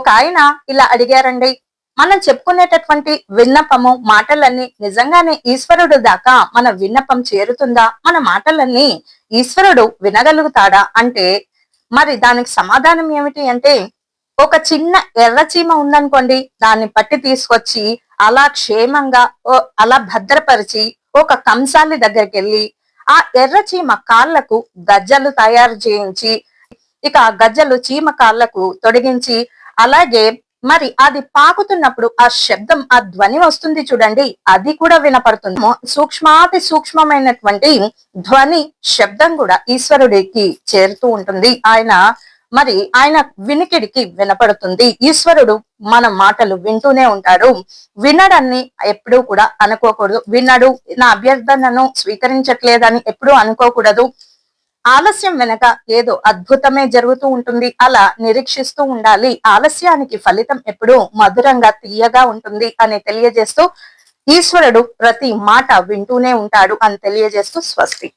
ఒక ఆయన ఇలా అడిగారండి, మనం చెప్పుకునేటటువంటి విన్నపము మాటలన్నీ నిజంగానే ఈశ్వరుడు దాకా మన విన్నపం చేరుతుందా? మన మాటలన్నీ ఈశ్వరుడు వినగలుగుతాడా? అంటే మరి దానికి సమాధానం ఏమిటి అంటే, ఒక చిన్న ఎర్ర చీమ ఉందనుకోండి, దాన్ని పట్టి తీసుకొచ్చి అలా క్షేమంగా అలా భద్రపరిచి ఒక కంసాలి దగ్గరికి వెళ్ళి ఆ ఎర్ర చీమ కాళ్లకు గజ్జలు తయారు చేయించి, ఇక ఆ గజ్జలు చీమ కాళ్లకు తొడిగించి, అలాగే మరి అది పాకుతున్నప్పుడు ఆ శబ్దం, ఆ ధ్వని వస్తుంది చూడండి, అది కూడా వినపడుతుంది. సూక్ష్మాతి సూక్ష్మమైనటువంటి ధ్వని శబ్దం కూడా ఈశ్వరుడికి చేరుతూ ఉంటుంది. ఆయన వినికిడికి వినపడుతుంది. ఈశ్వరుడు మన మాటలు వింటూనే ఉంటాడు. వినడాన్ని ఎప్పుడూ కూడా అనుకోకూడదు. వినడు, నా అభ్యర్థనను స్వీకరించట్లేదని ఎప్పుడూ అనుకోకూడదు. ఆలస్యం వెనక ఏదో అద్భుతమే జరుగుతూ ఉంటుంది. అలా నిరీక్షిస్తూ ఉండాలి. ఆలస్యానికి ఫలితం ఎప్పుడూ మధురంగా తీయగా ఉంటుంది అని తెలియజేస్తూ, ఈశ్వరుడు ప్రతి మాట వింటూనే ఉంటాడు అని తెలియజేస్తూ స్వస్తి.